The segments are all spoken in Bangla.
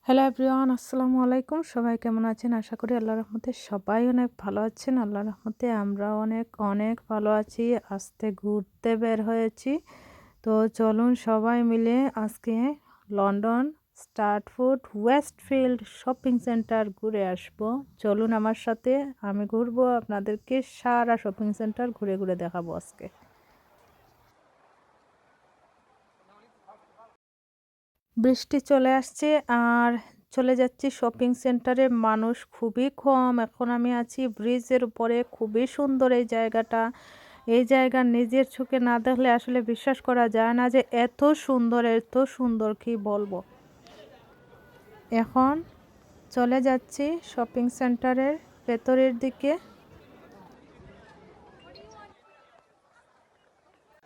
হ্যালো এভরিওয়ান, আসসালামু আলাইকুম। সবাই কেমন আছেন? আশা করি আল্লাহর রহমতে সবাই অনেক ভালো আছেন। আল্লাহর রহমতে আমরাও অনেক অনেক ভালো আছি। আজকে ঘুরতে বের হয়েছি। তো চলুন সবাই মিলে আজকে লন্ডন স্টার্টফুড ওয়েস্টফিল্ড শপিং সেন্টার ঘুরে আসব। চলুন আমার সাথে, আমি ঘুরবো, আপনাদেরকে সারা শপিং সেন্টার ঘুরে ঘুরে দেখাবো আজকে। বৃষ্টি চলে আসছে আর চলে যাচ্ছি শপিং সেন্টারে। মানুষ খুবই কম। এখন আমি আছি ব্রিজের উপরে। খুবই সুন্দর এই জায়গাটা। এই জায়গা নিজের চোখে না দেখলে আসলে বিশ্বাস করা যায় না যে এত সুন্দর, এত সুন্দর, কি বলবো। এখন চলে যাচ্ছি শপিং সেন্টারের ভেতরের দিকে।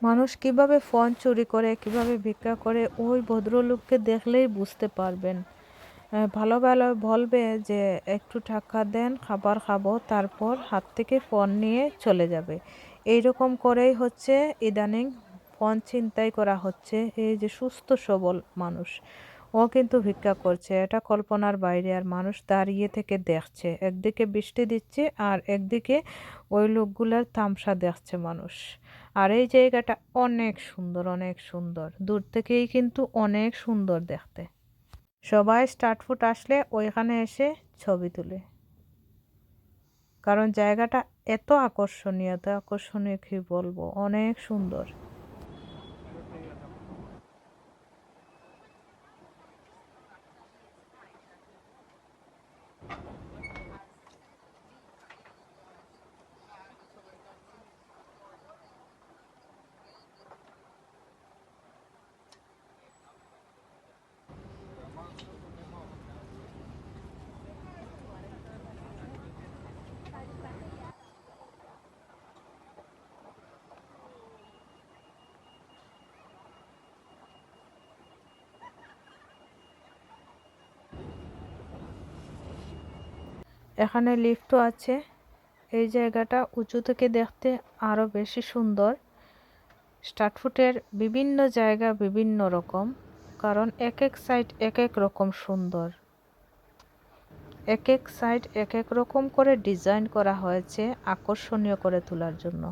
মানুষ কিভাবে ফোন চুরি করে, কিভাবে ভিক্ষা করে, ওই ভদ্রলোককে দেখলেই বুঝতে পারবেন। ভালো ভালো বলবে যে একটু টাকা দেন, খাবার খাবো, তারপর হাত থেকে ফোন নিয়ে চলে যাবে। এইরকম করেই হচ্ছে ইদানিং ফোন ছিনতাই করা হচ্ছে। এই যে সুস্থ সবল মানুষ, ও কিন্তু ভিক্ষা করছে, এটা কল্পনার বাইরে। আর মানুষ দাঁড়িয়ে থেকে দেখছে, একদিকে বৃষ্টি দিচ্ছে আর একদিকে ওই লোকগুলার তামসা দেখছে মানুষ। আর এই জায়গাটা অনেক সুন্দর, অনেক সুন্দর, দূর থেকেই কিন্তু অনেক সুন্দর দেখতে। সবাই স্টার্টফুড আসলে ওইখানে এসে ছবি তুলে, কারণ জায়গাটা এত আকর্ষণীয়, কি বলবো, অনেক সুন্দর। এখানে লিফটও আছে। এই জায়গাটা উঁচু থেকে দেখতে আরো বেশি সুন্দর। স্টার্টফুডের বিভিন্ন জায়গা বিভিন্ন রকম, কারণ এক এক সাইড এক এক রকম সুন্দর। এক এক সাইড এক এক রকম করে ডিজাইন করা হয়েছে আকর্ষণীয় করে তোলার জন্য।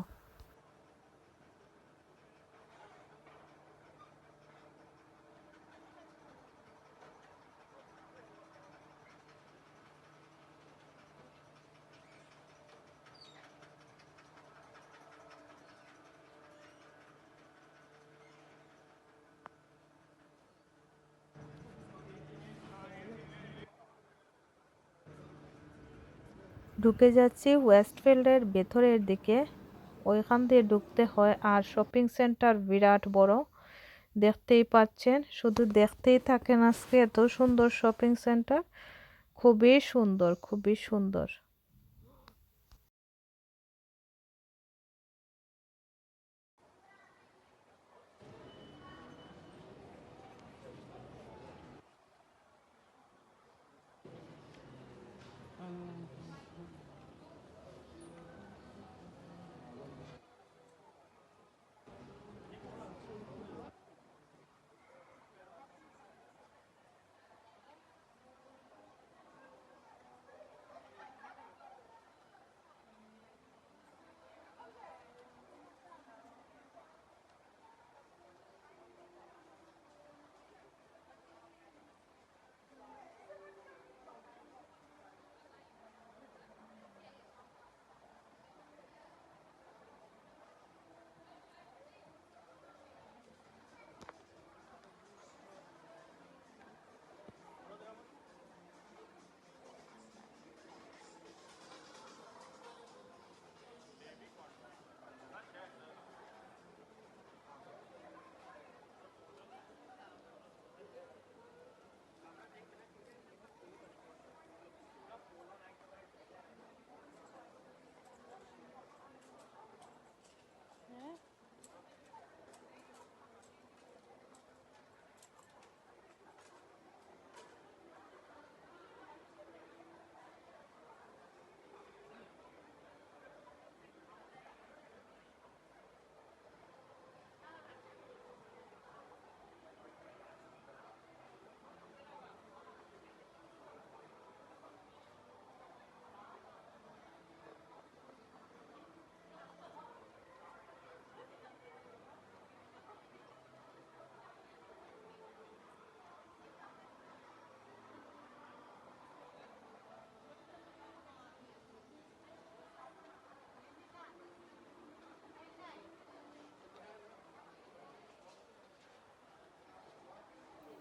ঢুকে যাচ্ছি ওয়েস্টফিল্ডের ভেতরের দিকে। ওইখান দিয়ে ঢুকতে হয়। আর শপিং সেন্টার বিরাট বড়, দেখতেই পাচ্ছেন। শুধু দেখতেই থাকেন, আজকে এত সুন্দর শপিং সেন্টার, খুবই সুন্দর, খুবই সুন্দর।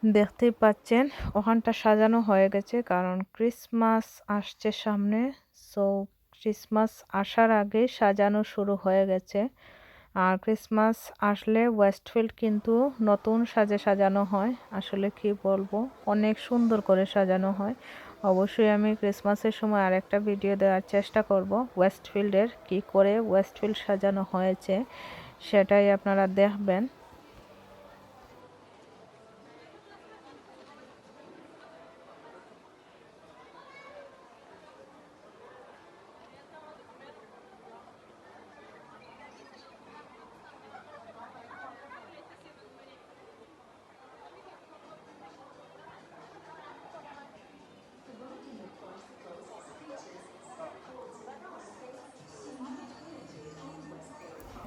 দেখতেই পাচ্ছেন ওখানটা সাজানো হয়ে গেছে, কারণ ক্রিসমাস আসছে সামনে। সো ক্রিসমাস আসার আগে সাজানো শুরু হয়ে গেছে। আর ক্রিসমাস আসলে ওয়েস্টফিল্ড কিন্তু নতুন সাজে সাজানো হয়। আসলে কি বলবো, অনেক সুন্দর করে সাজানো হয়। অবশ্যই আমি ক্রিসমাসের সময় আরেকটা ভিডিও দেওয়ার চেষ্টা করব ওয়েস্টফিল্ডের কি করে ওয়েস্টফিল্ড সাজানো হয়েছে, সেটাই আপনারা দেখবেন।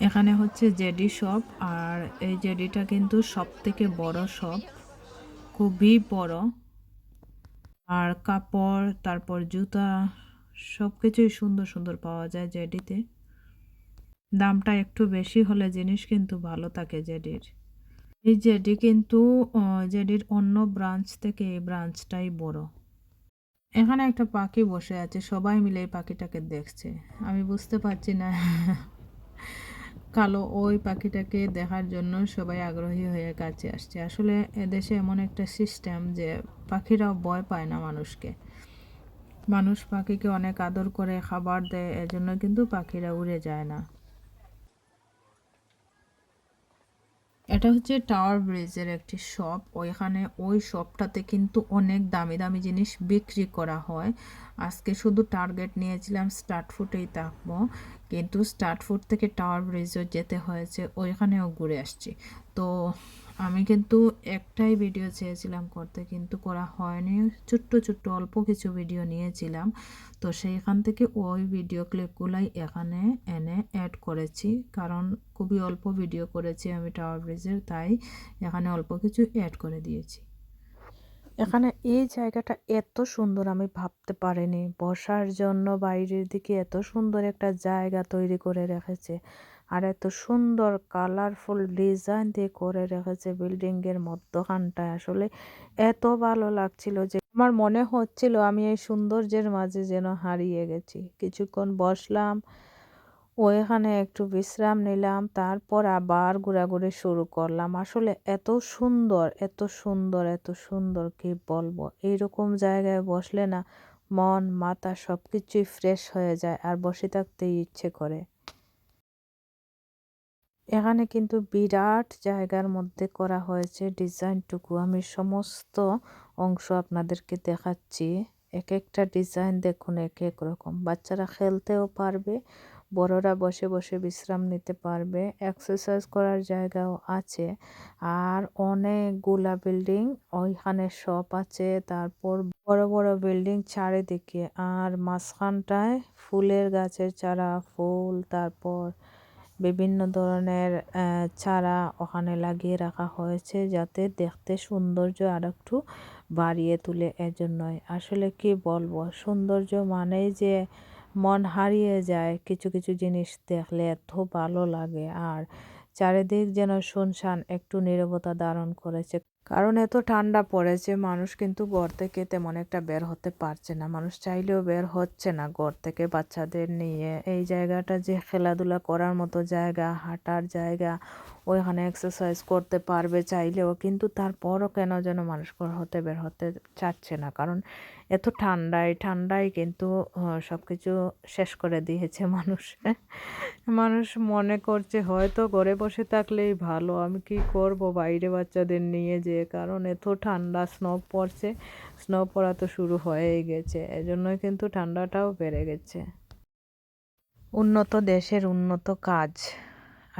এখানে হচ্ছে জেডি শপ, আর এই জেডিটা কিন্তু সব থেকে বড় শপ, খুবই বড়। আর কাপড়, তারপর জুতা, সব কিছুই সুন্দর সুন্দর পাওয়া যায় জেডিতে। দামটা একটু বেশি হলে জিনিস কিন্তু ভালো থাকে জেডির। এই জেডি কিন্তু জেডির অন্য ব্রাঞ্চ থেকে এই ব্রাঞ্চটাই বড়। এখানে একটা পাখি বসে আছে, সবাই মিলে এই পাখিটাকে দেখছে। আমি বুঝতে পারছি না কালো ওই পাখিটাকে দেখার জন্য সবাই আগ্রহী হয়ে কাছে আসছে। আসলে এদেশে এমন একটা সিস্টেম যে পাখিরাও ভয় পায় না মানুষকে। মানুষ পাখিকে অনেক আদর করে খাবার দেয়, এজন্য কিন্তু পাখিরা উড়ে যায় না। এটা হচ্ছে টাওয়ার ব্রিজের একটি শপ। ওইখানে ওই শপটাতে কিন্তু অনেক দামি দামি জিনিস বিক্রি করা হয়। আজকে শুধু টার্গেট নিয়েছিলাম স্টার্ট ফুটেই থাকবো, কিন্তু স্টার্ট ফুট থেকে টাওয়ার ব্রিজও যেতে হয়েছে, ওইখানেও ঘুরে আসছি। তো আমি কিন্তু একটাই ভিডিও চেয়েছিলাম করতে, কিন্তু করা হয়নি। ছোট্ট ছোট্ট অল্প কিছু ভিডিও নিয়েছিলাম, তো সেইখান থেকে ওই ভিডিও ক্লিপগুলাই এখানে এনে অ্যাড করেছি। কারণ খুবই অল্প ভিডিও করেছি আমি টাওয়ার ব্রিজের, তাই এখানে অল্প কিছু অ্যাড করে দিয়েছি। এখানে এই জায়গাটা এত সুন্দর আমি ভাবতে পারিনি। বসার জন্য বাইরের দিকে এত সুন্দর একটা জায়গা তৈরি করে রেখেছে, আর এত সুন্দর কালারফুল ডিজাইন দিয়ে করে রেখেছে বিল্ডিংয়ের মধ্যখানটায়। আসলে এত ভালো লাগছিল যে আমার মনে হচ্ছিল আমি এই সৌন্দর্যের মাঝে যেন হারিয়ে গেছি। কিছুক্ষণ বসলাম, ওইখানে একটু বিশ্রাম নিলাম, তারপর আবার ঘোরাঘুরি শুরু করলাম। আসলে এত সুন্দর, এত সুন্দর, এত সুন্দর, কি বলবো। এইরকম জায়গায় বসলে না মন মাথা সব কিছুই ফ্রেশ হয়ে যায়, আর বসে থাকতেই ইচ্ছে করে। এখানে কিন্তু বিরাট জায়গার মধ্যে করা হয়েছে ডিজাইনটুকু। আমি সমস্ত অংশ আপনাদেরকে দেখাচ্ছি। এক একটা ডিজাইন দেখুন এক এক রকম। বাচ্চারা খেলতেও পারবে, বড়রা বসে বসে বিশ্রাম নিতে পারবে, এক্সারসাইজ করার জায়গাও আছে। আর অনেকগুলা বিল্ডিং ওইখানে শপ আছে, তারপর বড় বড় বিল্ডিং চারিদিকে। আর মাঝখানটায় ফুলের গাছের চারা, ফুল, তারপর বিভিন্ন ধরনের চারা ওখানে লাগিয়ে রাখা হয়েছে, যাতে দেখতে সৌন্দর্য আর একটু বাড়িয়ে তুলে। এজন্যই আসলে কি বলবো, সৌন্দর্য মানেই যে মন হারিয়ে যায় কিছু কিছু জিনিস দেখলে, এত ভালো লাগে। আর চারিদিক যেন শুনশান, একটু নীরবতা ধারণ করেছে, কারণ এত ঠান্ডা পড়েছে। মানুষ কিন্তু ঘর থেকে তেমন একটা বের হতে পারছে না, মানুষ চাইলেও বের হচ্ছে না ঘর থেকে বাচ্চাদের নিয়ে। এই জায়গাটা যে খেলাধুলা করার মতো জায়গা, হাঁটার জায়গা, ওইখানে এক্সারসাইজ করতে পারবে চাইলেও, কিন্তু তারপরও কেন যেন মানুষ ঘর হতে বের হতে চাচ্ছে না। কারণ এত ঠান্ডায় ঠান্ডায় কিন্তু সব কিছু শেষ করে দিয়েছে মানুষ। মানুষ মনে করছে হয়তো ঘরে বসে থাকলেই ভালো। আমি কি করব বাইরে বাচ্চাদের নিয়ে যেয়ে, কারণ এত ঠান্ডা, স্নো পড়ছে, স্নো পড়া তো শুরু হয়েই গেছে, এজন্যই কিন্তু ঠান্ডাটাও বেড়ে গেছে। উন্নত দেশের উন্নত কাজ,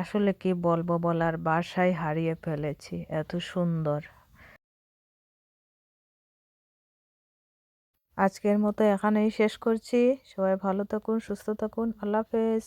আসলে কি বলবো, বলার ভাষাই হারিয়ে ফেলেছি, এত সুন্দর। আজকের মতো এখানেই শেষ করছি। সবাই ভালো থাকুন, সুস্থ থাকুন, আল্লাহ হাফেজ।